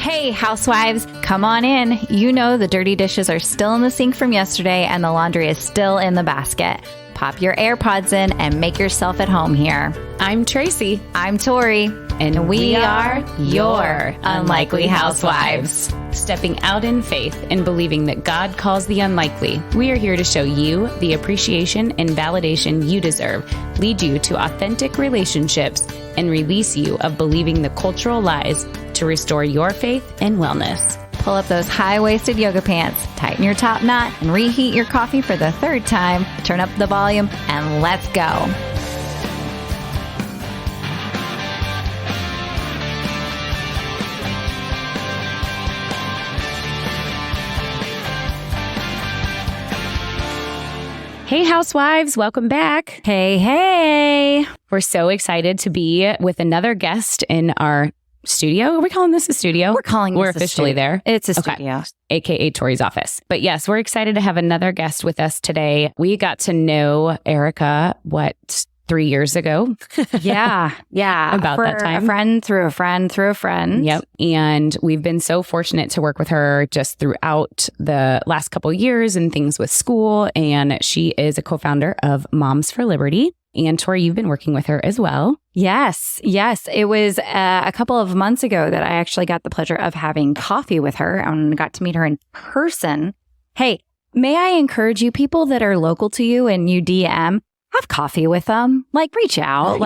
Hey, housewives, come on in. You know the dirty dishes are still in the sink from yesterday and the laundry is still in the basket. Pop your AirPods in and make yourself at home here. I'm Tracy. I'm Tori. And we are your Unlikely Housewives. Stepping out in faith and believing that God calls the unlikely, we are here to show you the appreciation and validation you deserve, lead you to authentic relationships, and release you of believing the cultural lies to restore your faith and wellness. Pull up those high-waisted yoga pants, tighten your top knot, and reheat your coffee for the third time. Turn up the volume, and let's go. Hey, housewives, welcome back. Hey, hey. We're so excited to be with another guest in our studio. Are we calling this a studio? We're officially there. It's a studio. Okay. AKA Tori's office. But yes, we're excited to have another guest with us today. We got to know Erika, 3 years ago? Yeah. About that time. A friend through a friend through a friend. Yep. And we've been so fortunate to work with her just throughout the last couple of years and things with school. And she is a co-founder of Moms for Liberty. And Tori, you've been working with her as well. Yes. It was a couple of months ago that I actually got the pleasure of having coffee with her and got to meet her in person. Hey, may I encourage you, people that are local to you and you DM, have coffee with them, reach out.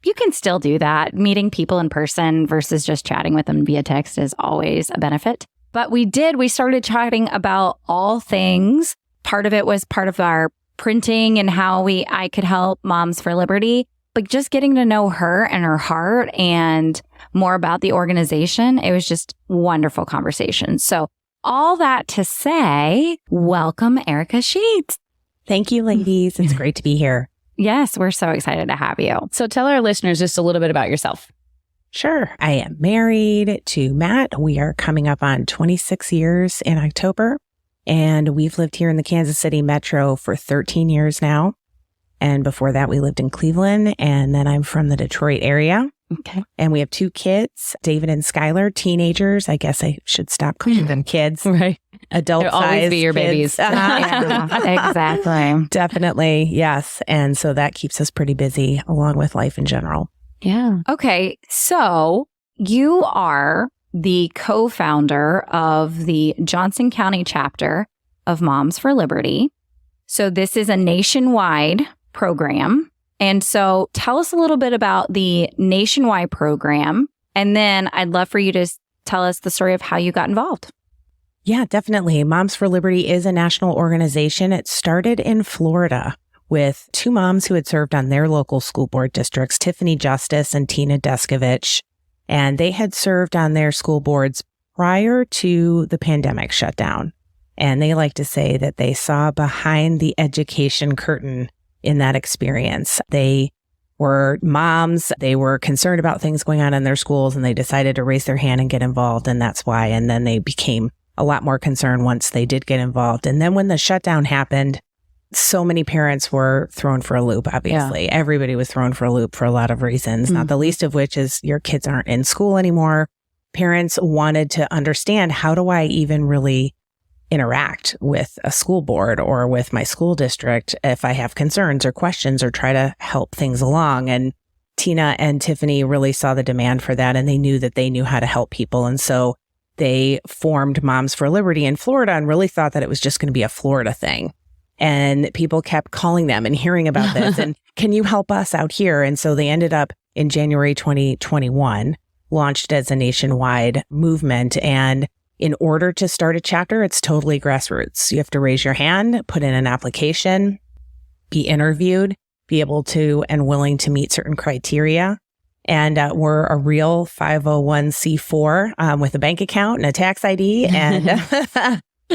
You can still do that. Meeting people in person versus just chatting with them via text is always a benefit. But we started chatting about all things. Part of it was part of our printing and how I could help Moms for Liberty, but just getting to know her and her heart and more about the organization. It was just wonderful conversation. So all that to say, welcome Erika Sheets. Thank you, ladies. It's great to be here. Yes, we're so excited to have you. So tell our listeners just a little bit about yourself. Sure. I am married to Matt. We are coming up on 26 years in October, and we've lived here in the Kansas City metro for 13 years now. And before that, we lived in Cleveland, and then I'm from the Detroit area. Okay. And we have 2 kids, David and Skylar, teenagers. I guess I should stop calling them kids. Right. Adult They'll always be your kids. babies. Yeah, exactly. Definitely. Yes. And so that keeps us pretty busy along with life in general. Yeah. Okay. So you are the co-founder of the Johnson County chapter of Moms for Liberty. So this is a nationwide program. And so tell us a little bit about the nationwide program. And then I'd love for you to tell us the story of how you got involved. Yeah, definitely. Moms for Liberty is a national organization. It started in Florida with 2 moms who had served on their local school board districts, Tiffany Justice and Tina Deskovich. And they had served on their school boards prior to the pandemic shutdown. And they like to say that they saw behind the education curtain in that experience. They were moms. They were concerned about things going on in their schools, and they decided to raise their hand and get involved. And that's why. And then they became a lot more concerned once they did get involved. And then when the shutdown happened, so many parents were thrown for a loop, obviously. Yeah. Everybody was thrown for a loop for a lot of reasons, not the least of which is your kids aren't in school anymore. Parents wanted to understand, how do I even really interact with a school board or with my school district if I have concerns or questions or try to help things along? And Tina and Tiffany really saw the demand for that, and they knew that they knew how to help people. And so they formed Moms for Liberty in Florida and really thought that it was just going to be a Florida thing. And people kept calling them and hearing about this and can you help us out here? And so they ended up in January 2021, launched as a nationwide movement. And in order to start a chapter, it's totally grassroots. You have to raise your hand, put in an application, be interviewed, be able to and willing to meet certain criteria. And we're a real 501c4 with a bank account and a tax ID and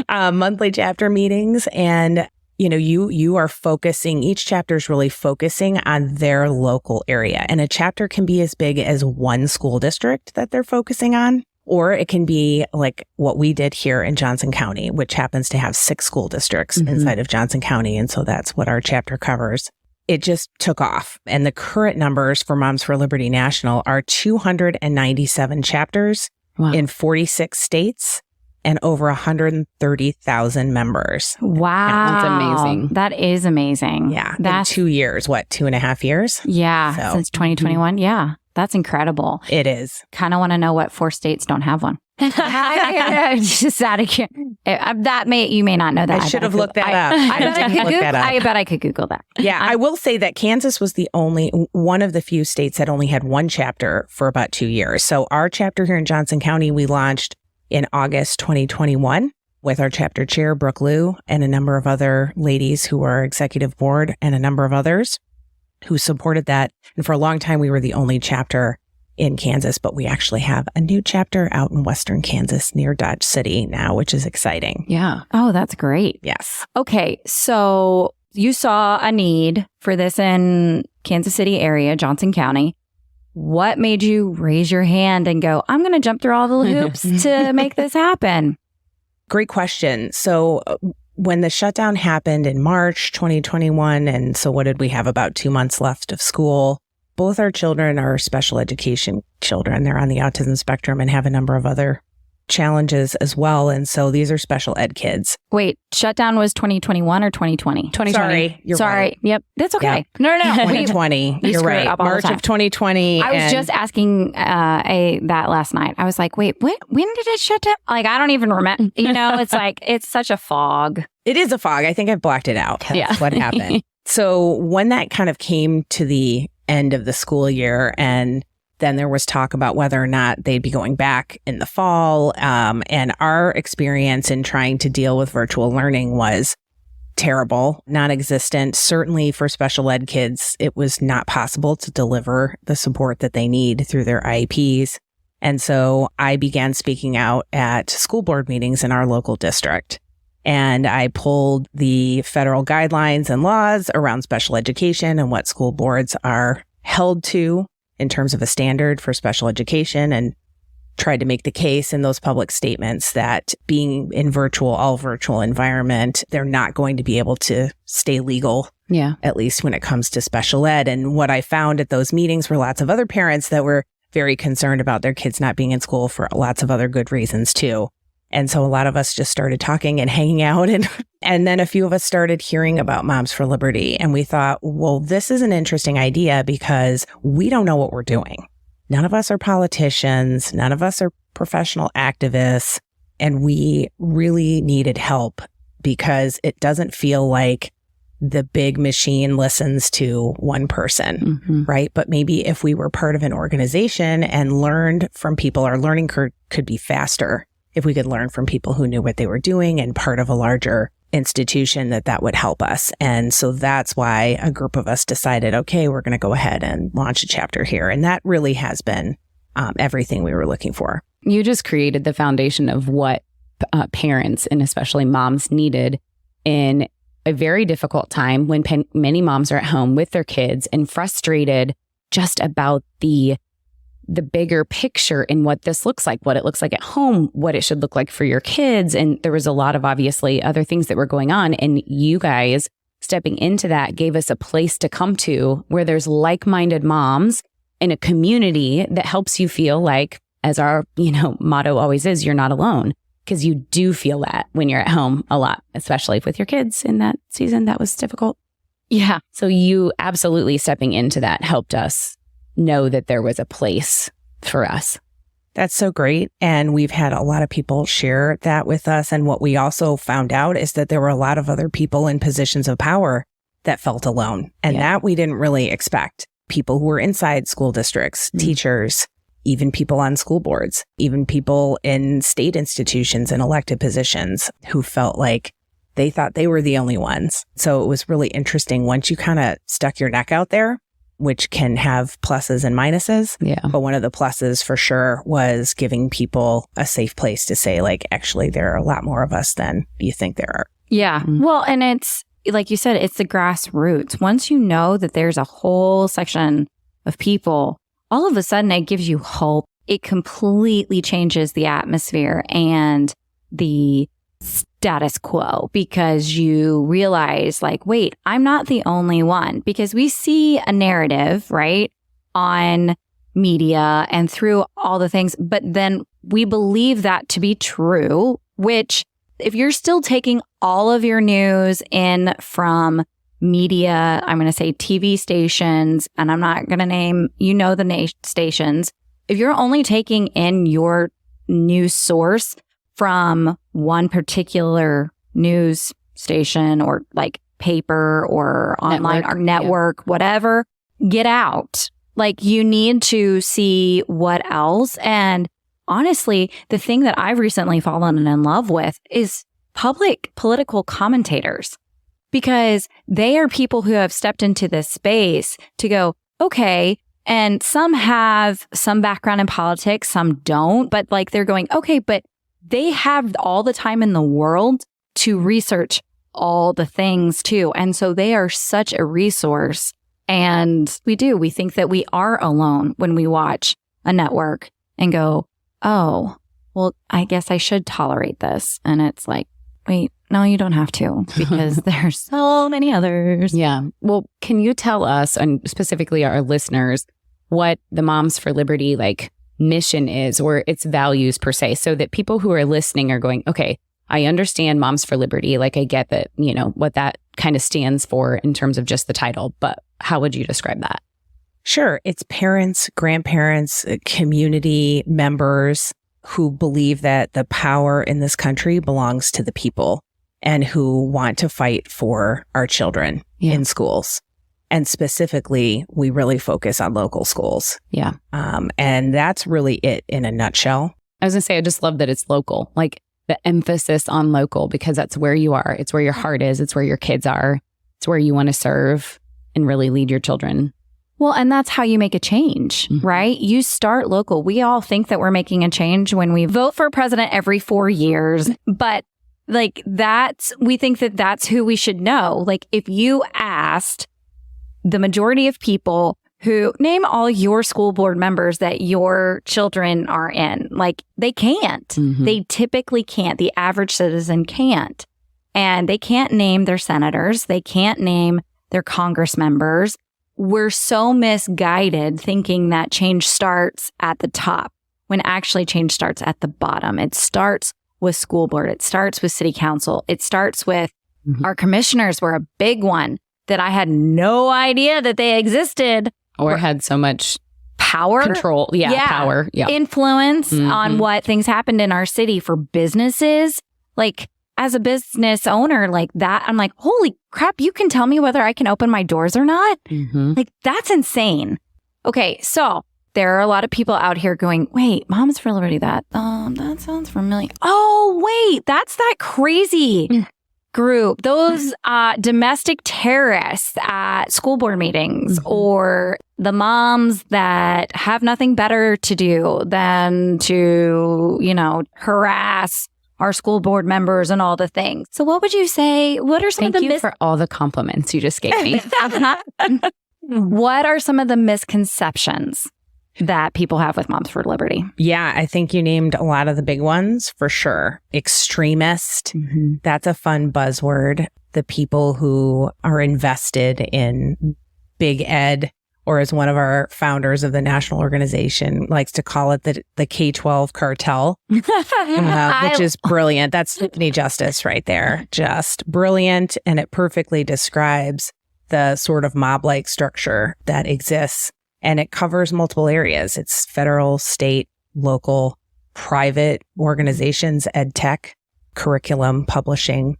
monthly chapter meetings. And, you are focusing, each chapter is really focusing on their local area. And a chapter can be as big as one school district that they're focusing on, or it can be like what we did here in Johnson County, which happens to have 6 school districts inside of Johnson County. And so that's what our chapter covers. It just took off. And the current numbers for Moms for Liberty National are 297 chapters in 46 states and over 130,000 members. Wow. That's amazing. That is amazing. Yeah. That's in 2 years, 2.5 years? Yeah. So, since 2021. Yeah. That's incredible. It is. Kind of want to know what 4 states don't have one. Just out of you may not know that. I should have looked that up. I bet I could Google that. Yeah, I will say that Kansas was one of the few states that only had one chapter for about 2 years. So our chapter here in Johnson County, we launched in August 2021 with our chapter chair, Brooke Liu, and a number of other ladies who are executive board and a number of others who supported that. And for a long time, we were the only chapter in Kansas, but we actually have a new chapter out in Western Kansas near Dodge City now, which is exciting. Yeah. Oh, that's great. Yes. Okay. So you saw a need for this in Kansas City area, Johnson County. What made you raise your hand and go, I'm going to jump through all the hoops to make this happen? Great question. So when the shutdown happened in March 2021, and so what did we have? About 2 months left of school. Both our children are special education children. They're on the autism spectrum and have a number of other challenges as well. And so these are special ed kids. Wait, shutdown was 2021 or 2020? 2020. Sorry, you're right. Yep. That's okay. Yep. No. 2020. We You're screw it right. up all the March time. of 2020. I was just asking that last night. I was like, wait, when did it shut down? Like, I don't even remember. It's like, it's such a fog. It is a fog. I think I've blocked it out. That's Yeah. what happened. So when that kind of came to the end of the school year, and then there was talk about whether or not they'd be going back in the fall. And our experience in trying to deal with virtual learning was terrible, non-existent. Certainly for special ed kids, it was not possible to deliver the support that they need through their IEPs. And so I began speaking out at school board meetings in our local district. And I pulled the federal guidelines and laws around special education and what school boards are held to in terms of a standard for special education, and tried to make the case in those public statements that being in all virtual environment, they're not going to be able to stay legal, at least when it comes to special ed. And what I found at those meetings were lots of other parents that were very concerned about their kids not being in school for lots of other good reasons too. And so a lot of us just started talking and hanging out. And then a few of us started hearing about Moms for Liberty. And we thought, well, this is an interesting idea because we don't know what we're doing. None of us are politicians. None of us are professional activists. And we really needed help because it doesn't feel like the big machine listens to one person, right? But maybe if we were part of an organization and learned from people, our learning curve could be faster if we could learn from people who knew what they were doing and part of a larger institution, that would help us. And so that's why a group of us decided, okay, we're going to go ahead and launch a chapter here. And that really has been everything we were looking for. You just created the foundation of what parents and especially moms needed in a very difficult time when many moms are at home with their kids and frustrated just about the bigger picture in what this looks like, what it looks like at home, what it should look like for your kids. And there was a lot of obviously other things that were going on. And you guys stepping into that gave us a place to come to where there's like-minded moms in a community that helps you feel like, as our, motto always is, you're not alone. Because you do feel that when you're at home a lot, especially with your kids in that season. That was difficult. Yeah. So you absolutely stepping into that helped us know that there was a place for us. That's so great. And we've had a lot of people share that with us. And what we also found out is that there were a lot of other people in positions of power that felt alone. And that we didn't really expect. People who were inside school districts, teachers, even people on school boards, even people in state institutions and elected positions who felt like they thought they were the only ones. So it was really interesting once you kind of stuck your neck out there, which can have pluses and minuses. Yeah. But one of the pluses for sure was giving people a safe place to say, like, actually, there are a lot more of us than you think there are. Yeah. Well, and it's like you said, it's the grassroots. Once you know that there's a whole section of people, all of a sudden it gives you hope. It completely changes the atmosphere and the status quo because you realize like, wait, I'm not the only one, because we see a narrative, right, on media and through all the things. But then we believe that to be true, which if you're still taking all of your news in from media, I'm going to say TV stations, and I'm not going to name, the stations. If you're only taking in your news source from one particular news station or like paper or online or network, whatever, get out. Like, you need to see what else. And honestly, the thing that I've recently fallen in love with is public political commentators, because they are people who have stepped into this space to go, okay, and some have some background in politics, some don't, but like they're going, okay, but they have all the time in the world to research all the things too. And so they are such a resource. And we think that we are alone when we watch a network and go, oh, well, I guess I should tolerate this. And it's like, wait, no, you don't have to, because there's so many others. Yeah. Well, can you tell us, and specifically our listeners, what the Moms for Liberty mission is, or its values per se, so that people who are listening are going, okay, I understand Moms for Liberty. I get that, what that kind of stands for in terms of just the title, but how would you describe that? Sure. It's parents, grandparents, community members who believe that the power in this country belongs to the people and who want to fight for our children in schools. And specifically, we really focus on local schools. Yeah. And that's really it in a nutshell. I was going to say, I just love that it's local, the emphasis on local, because that's where you are. It's where your heart is. It's where your kids are. It's where you want to serve and really lead your children. Well, and that's how you make a change, right? You start local. We all think that we're making a change when we vote for a president every 4 years, but we think that that's who we should know. If you asked the majority of people who name all your school board members that your children are in, they can't. They typically can't. The average citizen can't. And they can't name their senators. They can't name their Congress members. We're so misguided thinking that change starts at the top, when actually change starts at the bottom. It starts with school board. It starts with city council. It starts with our commissioners were a big one that I had no idea that they existed. Or had so much power, control, power, influence on what things happened in our city for businesses. As a business owner, that, I'm like, holy crap, you can tell me whether I can open my doors or not? That's insane. Okay, so there are a lot of people out here going, wait, Moms for Liberty, that sounds familiar. Oh, wait, that's that crazy group, those domestic terrorists at school board meetings, or the moms that have nothing better to do than to, harass our school board members and all the things. So what would you say? What are some of the Thank you for all the compliments you just gave me. What are some of the misconceptions that people have with Moms for Liberty? Yeah, I think you named a lot of the big ones for sure. Extremist, that's a fun buzzword. The people who are invested in big ed, or as one of our founders of the national organization likes to call it, the K-12 cartel, which is brilliant. That's Tiffany Justice right there. Just brilliant. And it perfectly describes the sort of mob-like structure that exists. And it covers multiple areas. It's federal, state, local, private organizations, ed tech, curriculum, publishing,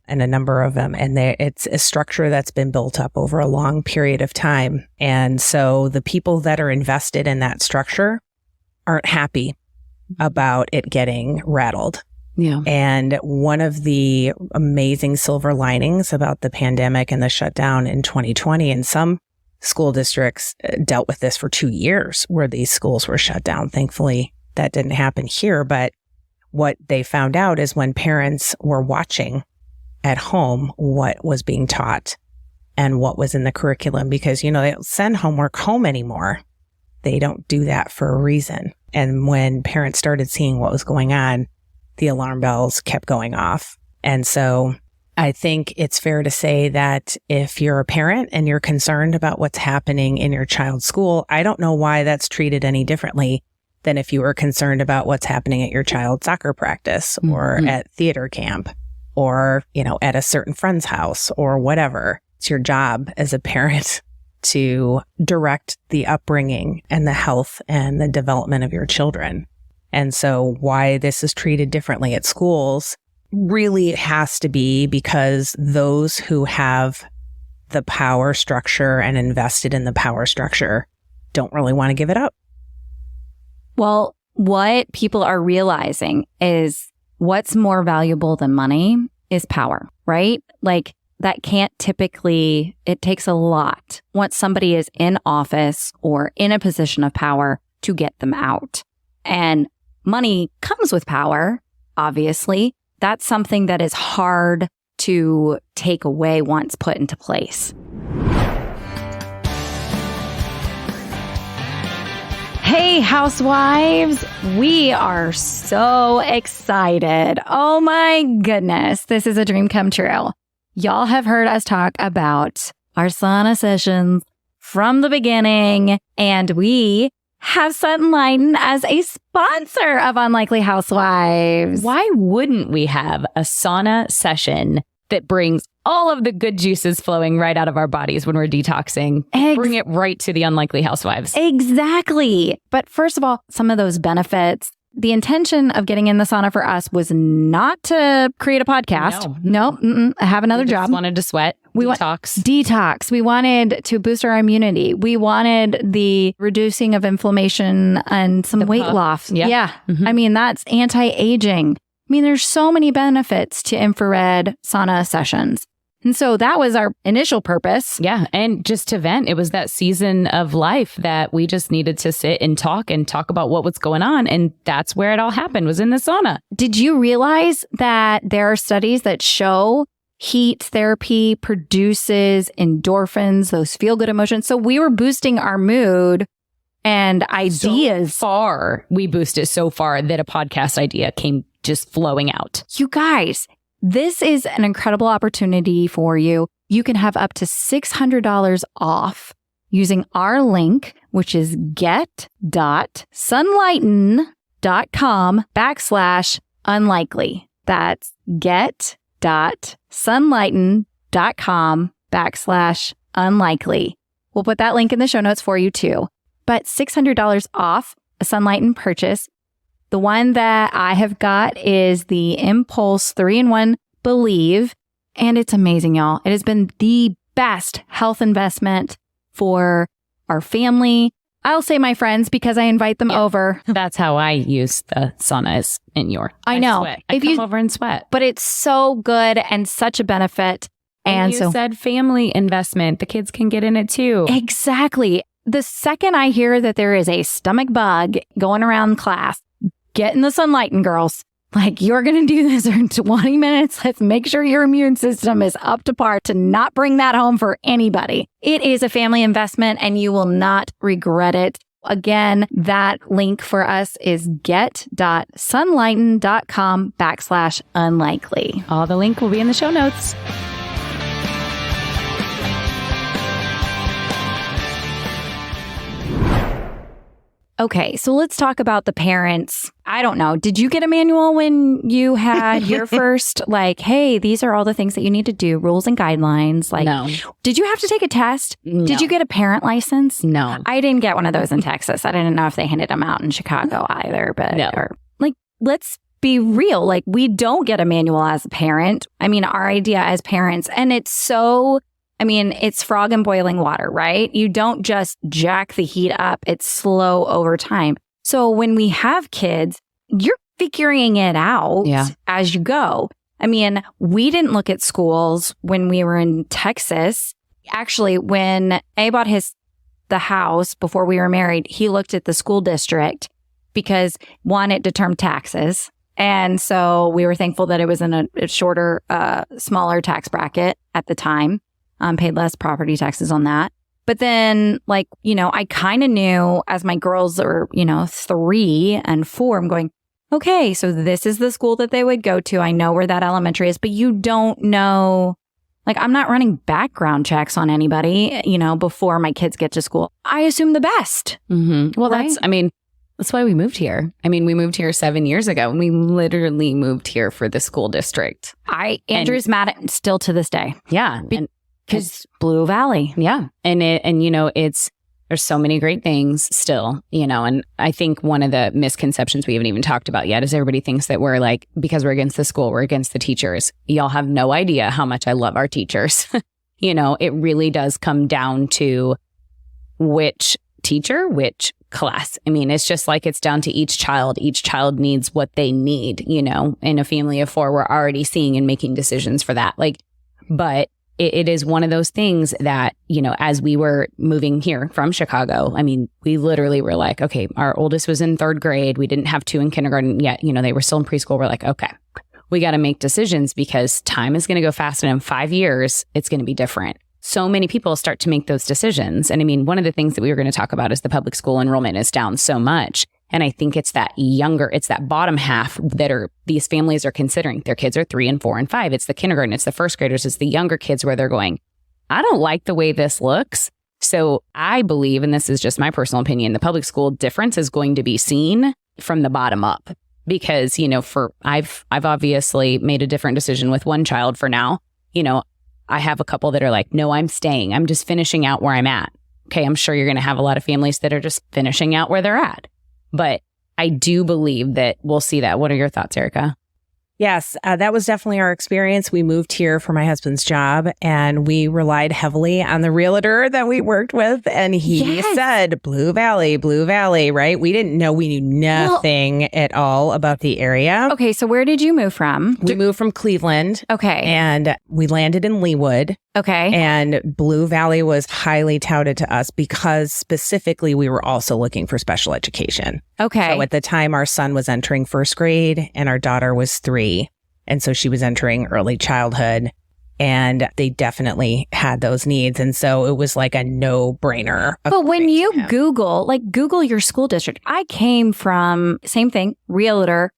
and a number of them. And it's a structure that's been built up over a long period of time. And so the people that are invested in that structure aren't happy about it getting rattled. Yeah. And one of the amazing silver linings about the pandemic and the shutdown in 2020, and some school districts dealt with this for 2 years where these schools were shut down. Thankfully, that didn't happen here. But what they found out is when parents were watching at home what was being taught and what was in the curriculum, because, they don't send homework home anymore. They don't do that for a reason. And when parents started seeing what was going on, the alarm bells kept going off. And so I think it's fair to say that if you're a parent and you're concerned about what's happening in your child's school, I don't know why that's treated any differently than if you were concerned about what's happening at your child's soccer practice or at theater camp or, at a certain friend's house or whatever. It's your job as a parent to direct the upbringing and the health and the development of your children. And so why this is treated differently at schools really has to be because those who have the power structure and invested in the power structure don't really want to give it up. Well, what people are realizing is what's more valuable than money is power, right? Like that can't typically, it takes a lot once somebody is in office or in a position of power to get them out. And money comes with power, obviously. That's something that is hard to take away once put into place. Hey, housewives, we are so excited. Oh my goodness, this is a dream come true. Y'all have heard us talk about our sauna sessions from the beginning, and we have Sunlighten as a sponsor of Unlikely Housewives. Why wouldn't we have a sauna session that brings all of the good juices flowing right out of our bodies when we're detoxing? Bring it right to the Unlikely Housewives. Exactly. But first of all, some of those benefits, the intention of getting in the sauna for us was not to create a podcast. No, I have another job. We wanted to sweat. Detox. We wanted to boost our immunity. We wanted the reducing of inflammation and some weight loss. Yeah. Mm-hmm. I mean, that's anti-aging. I mean, there's so many benefits to infrared sauna sessions. And so that was our initial purpose. Yeah. And just to vent, it was that season of life that we just needed to sit and talk about what was going on. And that's where it all happened, was in the sauna. Did you realize that there are studies that show heat therapy produces endorphins, those feel-good emotions? So we were boosting our mood and ideas. We boosted so far that a podcast idea came just flowing out. You guys, this is an incredible opportunity for you. You can have up to $600 off using our link, which is get.sunlighten.com/unlikely. That's get.sunlighten.com/unlikely. We'll put that link in the show notes for you too. But $600 off a Sunlighten purchase. The one that I have got is the Impulse 3-in-1 Believe, and it's amazing, y'all. It has been the best health investment for our family. I'll say my friends because I invite them over. That's how I use the saunas in your. I know. Sweat. I come over and sweat. But it's so good and such a benefit. And you said family investment. The kids can get in it too. Exactly. The second I hear that there is a stomach bug going around class, get in the Sunlighten, girls. Like, you're going to do this in 20 minutes. Let's make sure your immune system is up to par to not bring that home for anybody. It is a family investment and you will not regret it. Again, that link for us is get.sunlighten.com/unlikely. All the link will be in the show notes. Okay, so let's talk about the parents. I don't know. Did you get a manual when you had your first, like, hey, these are all the things that you need to do, rules and guidelines? Like, no. Did you have to take a test? No. Did you get a parent license? No. I didn't get one of those in Texas. I didn't know if they handed them out in Chicago either. But let's be real. Like, we don't get a manual as a parent. I mean, our idea as parents, and it's frog in boiling water, right? You don't just jack the heat up. It's slow over time. So when we have kids, you're figuring it out as you go. I mean, we didn't look at schools when we were in Texas. Actually, when A bought the house before we were married, he looked at the school district because, one, it determined taxes. And so we were thankful that it was in a shorter, smaller tax bracket at the time. Paid less property taxes on that. But then, I kind of knew as my girls are, 3 and 4, I'm going, okay, so this is the school that they would go to. I know where that elementary is, but you don't know, I'm not running background checks on anybody, before my kids get to school. I assume the best. Mm-hmm. Well, right? That's why we moved here. I mean, we moved here 7 years ago, and we literally moved here for the school district. Andrew's mad at still to this day. Yeah. Because Blue Valley. Yeah. There's so many great things still, and I think one of the misconceptions we haven't even talked about yet is everybody thinks that we're like, because we're against the school, we're against the teachers. Y'all have no idea how much I love our teachers. It really does come down to which teacher, which class. I mean, it's just like it's down to each child. Each child needs what they need, in a family of 4, we're already seeing and making decisions for that. But it is one of those things that, as we were moving here from Chicago, I mean, we literally were like, okay, our oldest was in 3rd grade. We didn't have 2 in kindergarten yet. They were still in preschool. We're like, okay, we got to make decisions because time is going to go fast. And in 5 years, it's going to be different. So many people start to make those decisions. And I mean, one of the things that we were going to talk about is the public school enrollment is down so much. And I think it's that bottom half that these families are considering. Their kids are 3 and 4 and 5. It's the kindergarten, it's the 1st graders, it's the younger kids where they're going, I don't like the way this looks. So I believe, and this is just my personal opinion, the public school difference is going to be seen from the bottom up. Because, I've obviously made a different decision with one child for now. I have a couple that are like, no, I'm staying. I'm just finishing out where I'm at. Okay, I'm sure you're going to have a lot of families that are just finishing out where they're at. But I do believe that we'll see that. What are your thoughts, Erika? Yes, that was definitely our experience. We moved here for my husband's job, and we relied heavily on the realtor that we worked with. And he said, Blue Valley, right? We knew nothing at all about the area. Okay, so where did you move from? We moved from Cleveland. Okay. And we landed in Leawood. Okay. And Blue Valley was highly touted to us because specifically we were also looking for special education. Okay. So at the time, our son was entering 1st grade and our daughter was 3. And so she was entering early childhood, and they definitely had those needs. And so it was like a no-brainer. But when you Google your school district, I came from, same thing, realtor.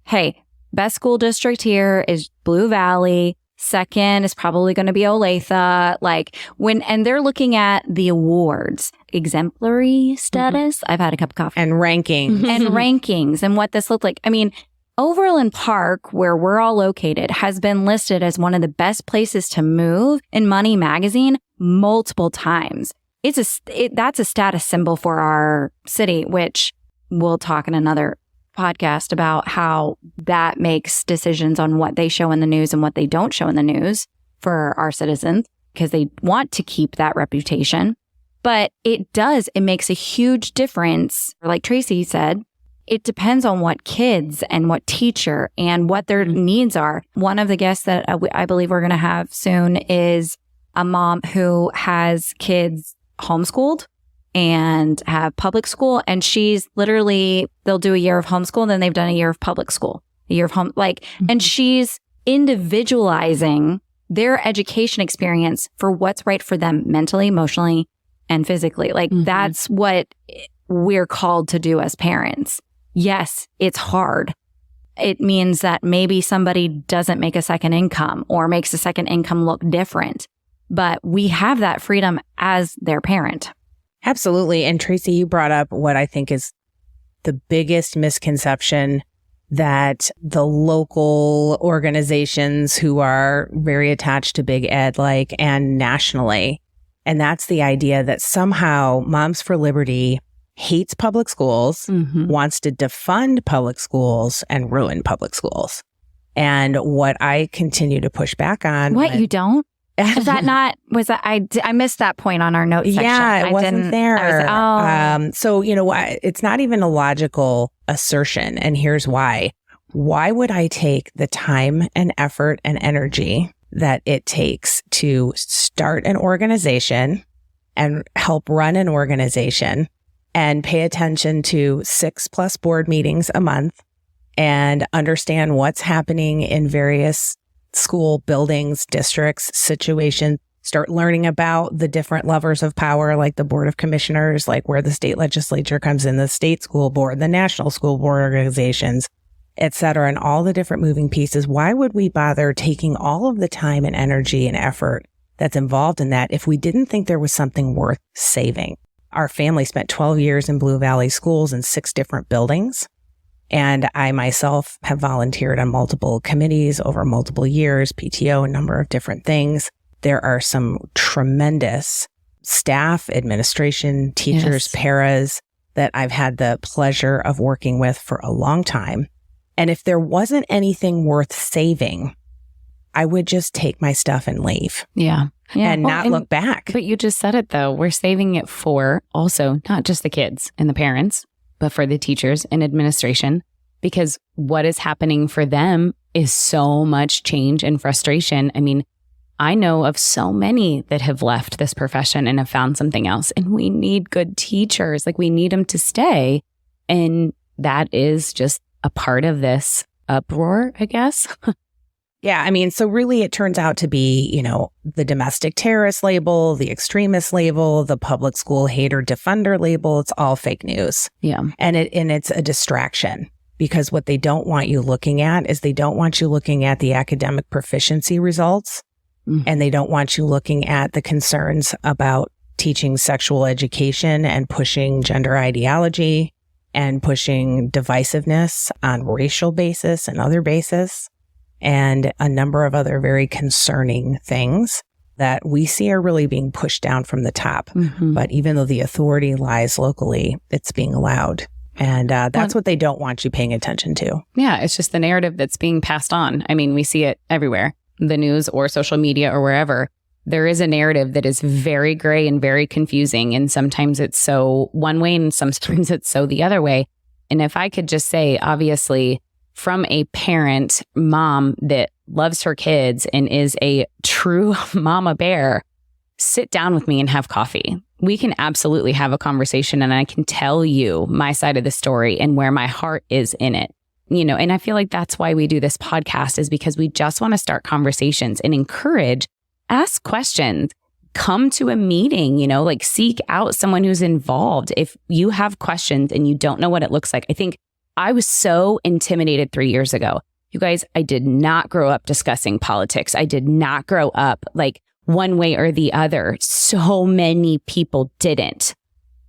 Hey, best school district here is Blue Valley. Second is probably going to be Olathe. And they're looking at the awards, exemplary status. Mm-hmm. I've had a cup of coffee. And rankings. And rankings and what this looked like. I mean, Overland Park, where we're all located, has been listed as one of the best places to move in Money Magazine multiple times. That's a status symbol for our city, which we'll talk in another podcast about how that makes decisions on what they show in the news and what they don't show in the news for our citizens, because they want to keep that reputation. But it makes a huge difference. Like Tracy said, it depends on what kids and what teacher and what their needs are. One of the guests that I believe we're going to have soon is a mom who has kids homeschooled and have public school. And she's literally, they'll do a year of homeschool, and then they've done a year of public school, a year of home, and she's individualizing their education experience for what's right for them mentally, emotionally, and physically. That's what we're called to do as parents. Yes, it's hard. It means that maybe somebody doesn't make a second income or makes a second income look different, but we have that freedom as their parent. Absolutely. And Tracy, you brought up what I think is the biggest misconception that the local organizations who are very attached to Big Ed, and nationally, and that's the idea that somehow Moms for Liberty hates public schools, wants to defund public schools, and ruin public schools. And what I continue to push back on. What, you don't? Is that not, I missed that point on our notes section. Yeah, it wasn't there. So, it's not even a logical assertion. And here's why. Why would I take the time and effort and energy that it takes to start an organization and help run an organization and pay attention to 6+ board meetings a month and understand what's happening in various school buildings, districts, situations, start learning about the different levers of power, like the Board of Commissioners, like where the state legislature comes in, the state school board, the national school board organizations, et cetera, and all the different moving pieces. Why would we bother taking all of the time and energy and effort that's involved in that if we didn't think there was something worth saving? Our family spent 12 years in Blue Valley schools in 6 different buildings. And I myself have volunteered on multiple committees over multiple years, PTO, a number of different things. There are some tremendous staff, administration, teachers, paras that I've had the pleasure of working with for a long time. And if there wasn't anything worth saving, I would just take my stuff and leave. Yeah. And not look back. But you just said it, though. We're saving it for also not just the kids and the parents, but for the teachers and administration, because what is happening for them is so much change and frustration. I mean, I know of so many that have left this profession and have found something else, and we need good teachers. Like, we need them to stay. And that is just a part of this uproar, I guess. Yeah. I mean, so really it turns out to be, you know, the domestic terrorist label, the extremist label, the public school hater defender label. It's all fake news. Yeah. And it's a distraction, because what they don't want you looking at is they don't want you looking at the academic proficiency results. And they don't want you looking at the concerns about teaching sexual education and pushing gender ideology and pushing divisiveness on racial basis and other basis, and a number of other very concerning things that we see are really being pushed down from the top. But even though the authority lies locally, it's being allowed. And that's what they don't want you paying attention to. Yeah, it's just the narrative that's being passed on. I mean, we see it everywhere, the news or social media or wherever. There is a narrative that is very gray and very confusing. And sometimes it's so one way and sometimes it's so the other way. And if I could just say, obviously, from a parent, mom that loves her kids and is a true mama bear, sit down with me and have coffee. We can absolutely have a conversation, and I can tell you my side of the story and where my heart is in it. You know, and I feel like that's why we do this podcast, is because we just want to start conversations and encourage, ask questions, come to a meeting, you know, like seek out someone who's involved. If you have questions and you don't know what it looks like, I think I was so intimidated 3 years ago. You guys, I did not grow up discussing politics. I did not grow up like one way or the other. So many people didn't.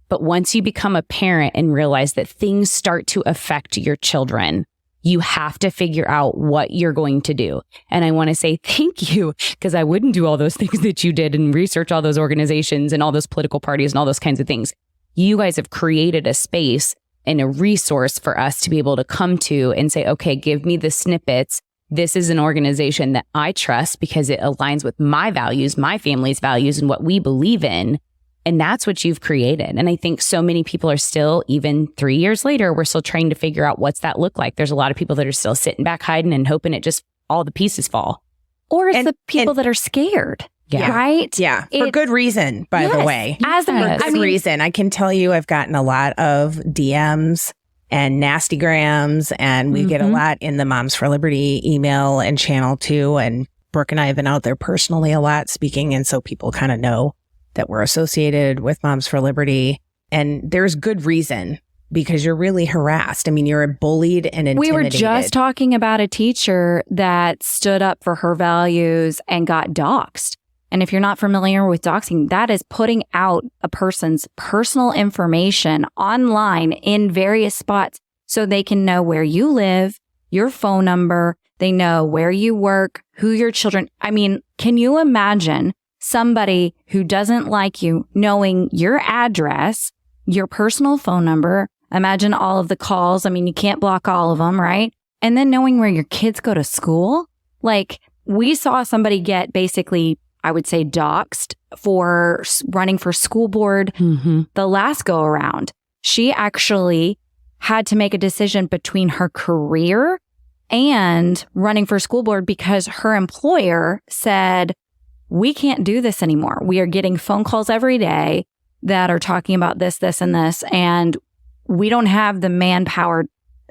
But once you become a parent and realize that things start to affect your children, you have to figure out what you're going to do. And I want to say thank you, because I wouldn't do all those things that you did and research all those organizations and all those political parties and all those kinds of things. You guys have created a space and a resource for us to be able to come to and say, okay, give me the snippets. This is an organization that I trust because it aligns with my values, my family's values, and what we believe in. And that's what you've created. And I think so many people are still, even 3 years later, we're still trying to figure out what's that look like. There's a lot of people that are still sitting back hiding and hoping it just all the pieces fall. Or it's the people that are scared. Yeah. Right? Yeah. For good reason, by the way. As For good reason. I can tell you I've gotten a lot of DMs and nastygrams, and we get a lot in the Moms for Liberty email and channel too. And Brooke and I have been out there personally a lot speaking. And so people kind of know that we're associated with Moms for Liberty. And there's good reason, because you're really harassed. I mean, you're bullied and intimidated. We were just talking about a teacher that stood up for her values and got doxxed. And if you're not familiar with doxing, that is putting out a person's personal information online in various spots so they can know where you live, your phone number, they know where you work, who your children. I mean, can you imagine somebody who doesn't like you knowing your address, your personal phone number? Imagine all of the calls. I mean, you can't block all of them, right? And then knowing where your kids go to school. Like, we saw somebody get basically, I would say, doxxed for running for school board the last go around. She actually had to make a decision between her career and running for school board because her employer said, we can't do this anymore. We are getting phone calls every day that are talking about this, this, and this, and we don't have the manpower.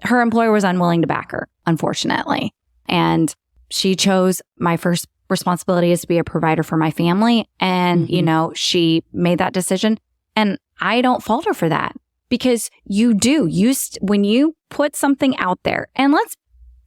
Her employer was unwilling to back her, unfortunately. And she chose, my first responsibility is to be a provider for my family. And, you know, she made that decision. And I don't fault her for that, because you do. When you put something out there, and let's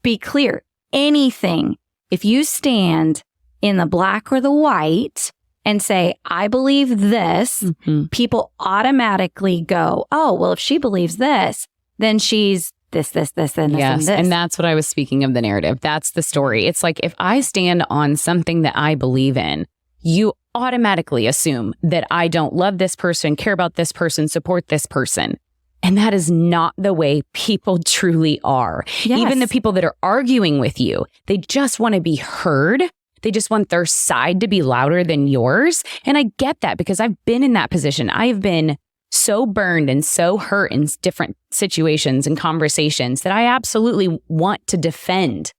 be clear, anything, if you stand in the black or the white and say, I believe this, people automatically go, oh, well, if she believes this, then she's this, and this, and this. And that's what I was speaking of the narrative. That's the story. It's like, if I stand on something that I believe in, you automatically assume that I don't love this person, care about this person, support this person. And that is not the way people truly are. Yes. Even the people that are arguing with you, they just want to be heard. They just want their side to be louder than yours. And I get that because I've been in that position. I have been so burned and so hurt in different situations and conversations that I absolutely want to defend.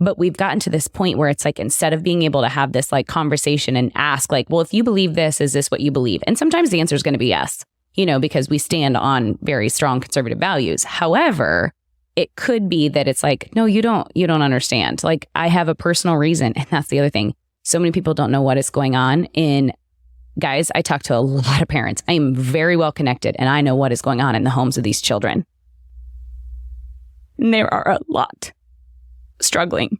But we've gotten to this point where it's like, instead of being able to have this like conversation and ask like, well, if you believe this, is this what you believe? And sometimes the answer is going to be yes, because we stand on very strong conservative values. However, it could be that it's like, no, you don't understand. Like, I have a personal reason. And that's the other thing. So many people don't know what is going on in. Guys, I talk to a lot of parents. I am very well connected and I know what is going on in the homes of these children. And there are a lot struggling.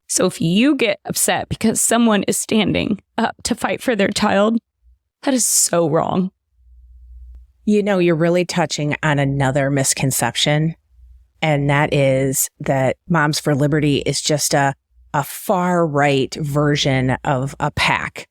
So if you get upset because someone is standing up to fight for their child, that is so wrong. You're really touching on another misconception, and that is that Moms for Liberty is just a far right version of a PAC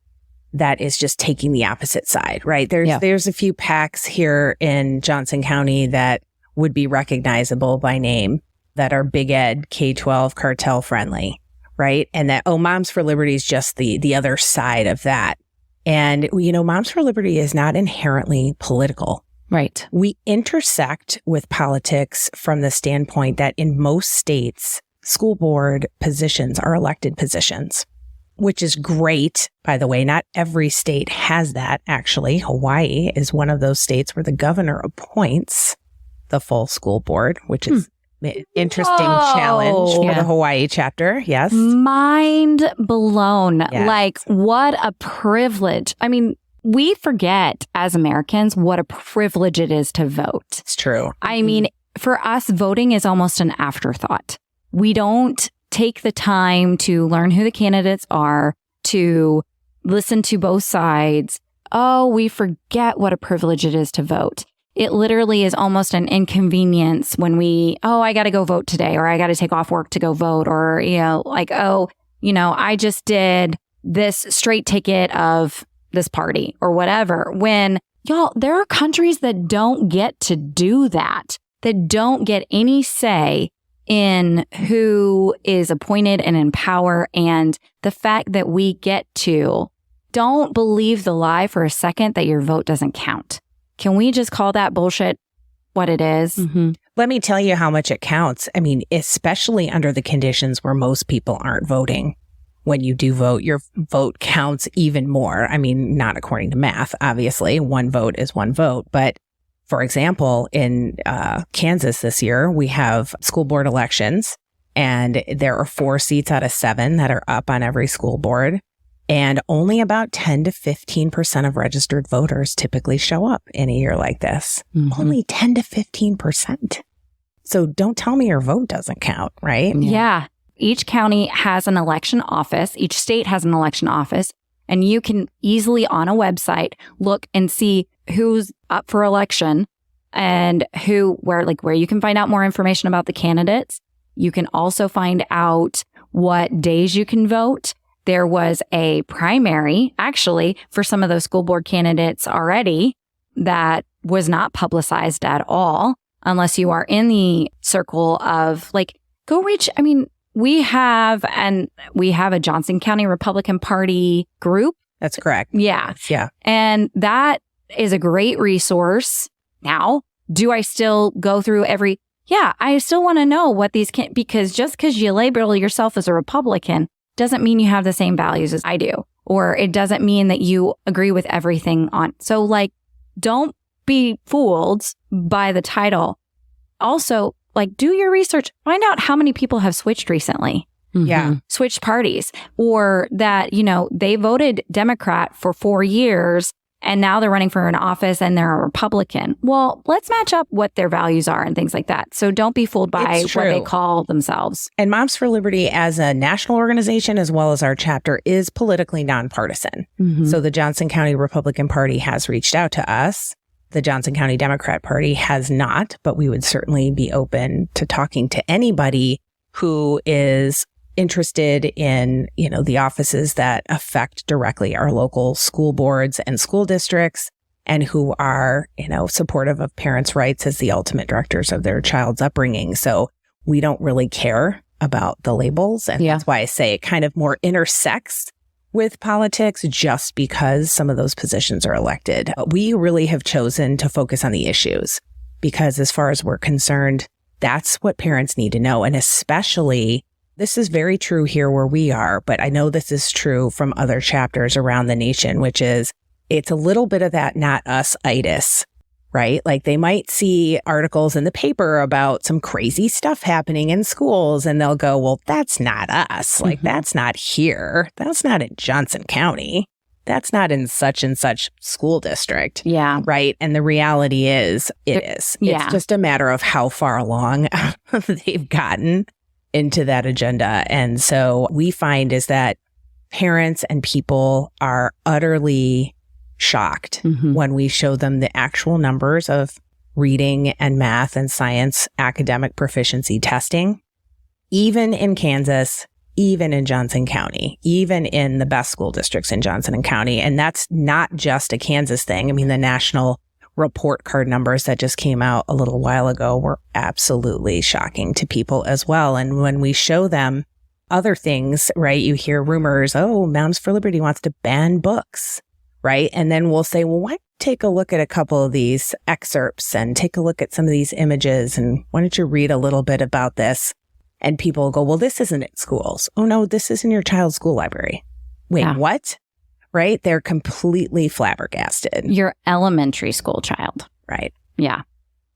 that is just taking the opposite side, right? There's a few PACs here in Johnson County that would be recognizable by name that are big ed, K-12 cartel friendly, right? And that, Moms for Liberty is just the other side of that. And, Moms for Liberty is not inherently political. Right. We intersect with politics from the standpoint that in most states, school board positions are elected positions, which is great. By the way, not every state has that, actually. Hawaii is one of those states where the governor appoints the full school board, which is an interesting challenge for the Hawaii chapter. Yes. Mind blown. Yes. Like, what a privilege. I mean, we forget as Americans what a privilege it is to vote. It's true. I mean, for us, voting is almost an afterthought. We don't take the time to learn who the candidates are, to listen to both sides. Oh, we forget what a privilege it is to vote. It literally is almost an inconvenience when I got to go vote today, or I got to take off work to go vote, or, I just did this straight ticket of this party or whatever. When, y'all, there are countries that don't get to do that don't get any say in who is appointed and in power. And the fact that we get to, don't believe the lie for a second that your vote doesn't count. Can we just call that bullshit what it is? Mm-hmm. Let me tell you how much it counts. I mean, especially under the conditions where most people aren't voting. When you do vote, your vote counts even more. I mean, not according to math, obviously. One vote is one vote. But for example, in Kansas this year, we have school board elections, and there are 4 seats out of 7 that are up on every school board. And only about 10 to 15% of registered voters typically show up in a year like this. Mm-hmm. Only 10 to 15%. So don't tell me your vote doesn't count, right? Yeah. Each county has an election office. Each state has an election office. And you can easily on a website look and see who's up for election and where you can find out more information about the candidates. You can also find out what days you can vote. There was a primary, actually, for some of those school board candidates already that was not publicized at all, unless you are in the circle of we have a Johnson County Republican Party group. That's correct. Yeah. Yeah. And that is a great resource. Now, do I still go through I still want to know what these because just because you label yourself as a Republican doesn't mean you have the same values as I do, or it doesn't mean that you agree with everything on. So don't be fooled by the title. Also, do your research, find out how many people have switched recently. Mm-hmm. Yeah. Switched parties, or that, they voted Democrat for 4 years and now they're running for an office and they're a Republican. Well, let's match up what their values are and things like that. So don't be fooled by what they call themselves. And Moms for Liberty as a national organization, as well as our chapter, is politically nonpartisan. So the Johnson County Republican Party has reached out to us. The Johnson County Democrat Party has not, but we would certainly be open to talking to anybody who is interested in, the offices that affect directly our local school boards and school districts, and who are, supportive of parents' rights as the ultimate directors of their child's upbringing. So we don't really care about the labels. And that's why I say it kind of more intersects with politics, just because some of those positions are elected. We really have chosen to focus on the issues because, as far as we're concerned, that's what parents need to know. And especially, this is very true here where we are, but I know this is true from other chapters around the nation, which is it's a little bit of that not us-itis, right? Like they might see articles in the paper about some crazy stuff happening in schools and they'll go, well, that's not us. Like that's not here. That's not in Johnson County. That's not in such and such school district. Yeah. Right. And the reality is it is. Yeah. It's just a matter of how far along they've gotten into that agenda. And so we find is that parents and people are utterly shocked when we show them the actual numbers of reading and math and science academic proficiency testing, even in Kansas, even in Johnson County, even in the best school districts in Johnson County. And that's not just a Kansas thing. I mean, the national report card numbers that just came out a little while ago were absolutely shocking to people as well. And when we show them other things, right, you hear rumors, oh, Moms for Liberty wants to ban books, right? And then we'll say, well, why don't you take a look at a couple of these excerpts and take a look at some of these images, and why don't you read a little bit about this? And people will go, well, this isn't in schools. Oh, no, this is in your child's school library. Wait, what? Right? They're completely flabbergasted. Your elementary school child. Right. Yeah.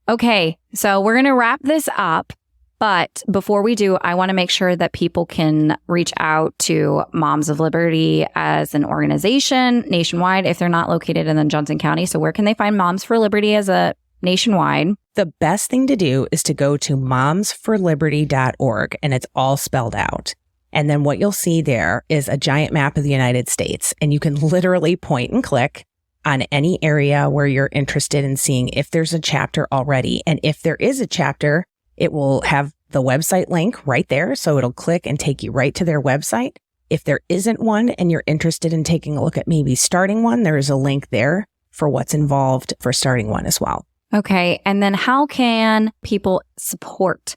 Okay. So we're going to wrap this up. But before we do, I want to make sure that people can reach out to Moms of Liberty as an organization nationwide if they're not located in the Johnson County. So where can they find Moms for Liberty as a nationwide? The best thing to do is to go to momsforliberty.org, and it's all spelled out. And then what you'll see there is a giant map of the United States, and you can literally point and click on any area where you're interested in seeing if there's a chapter already. And if there is a chapter, it will have the website link right there. So it'll click and take you right to their website. If there isn't one and you're interested in taking a look at maybe starting one, there is a link there for what's involved for starting one as well. Okay. And then how can people support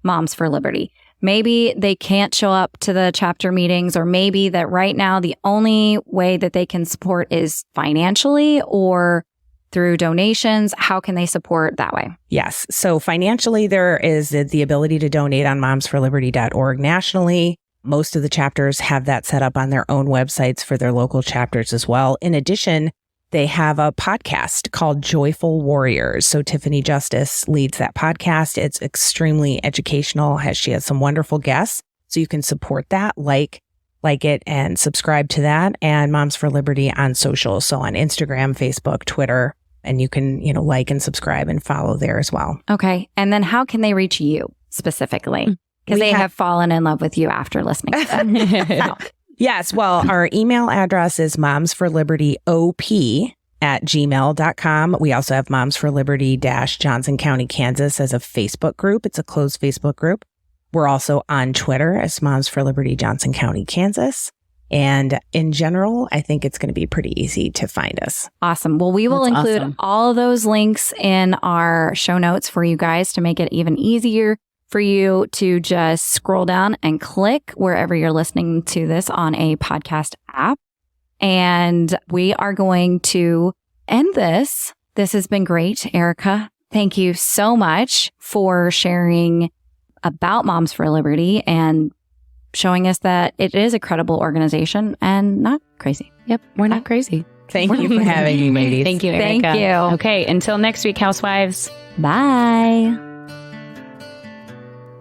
Moms for Liberty? Maybe they can't show up to the chapter meetings, or maybe that right now the only way that they can support is financially or through donations. How can they support that way? Yes. So financially, there is the ability to donate on momsforliberty.org nationally. Most of the chapters have that set up on their own websites for their local chapters as well. In addition, they have a podcast called Joyful Warriors. So Tiffany Justice leads that podcast. It's extremely educational. She has some wonderful guests. So you can support that, like it, and subscribe to that. And Moms for Liberty on social. So on Instagram, Facebook, Twitter, and you can, like and subscribe and follow there as well. Okay. And then how can they reach you specifically? Because they have fallen in love with you after listening to that. Yes. Well, our email address is momsforlibertyop@gmail.com. We also have Moms for Liberty Johnson County, Kansas as a Facebook group. It's a closed Facebook group. We're also on Twitter as Moms for Liberty Johnson County, Kansas. And in general, I think it's going to be pretty easy to find us. Awesome. Well, we will include all of those links in our show notes for you guys to make it even easier for you to just scroll down and click wherever you're listening to this on a podcast app. And we are going to end this. This has been great, Erika. Thank you so much for sharing about Moms for Liberty and showing us that it is a credible organization and not crazy. Yep, we're not crazy. Thank you for having me, ladies. Thank you, Erika. Thank you. Okay, until next week, housewives. Bye.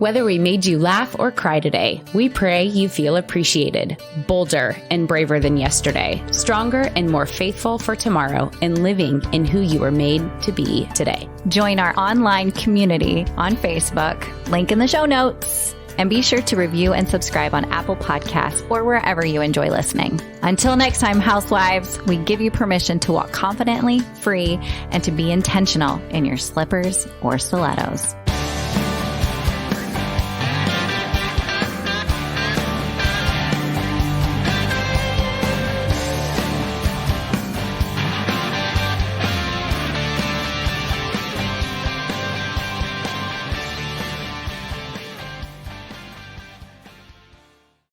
Whether we made you laugh or cry today, we pray you feel appreciated, bolder and braver than yesterday, stronger and more faithful for tomorrow, and living in who you were made to be today. Join our online community on Facebook, link in the show notes. And be sure to review and subscribe on Apple Podcasts or wherever you enjoy listening. Until next time, housewives, we give you permission to walk confidently, free, and to be intentional in your slippers or stilettos.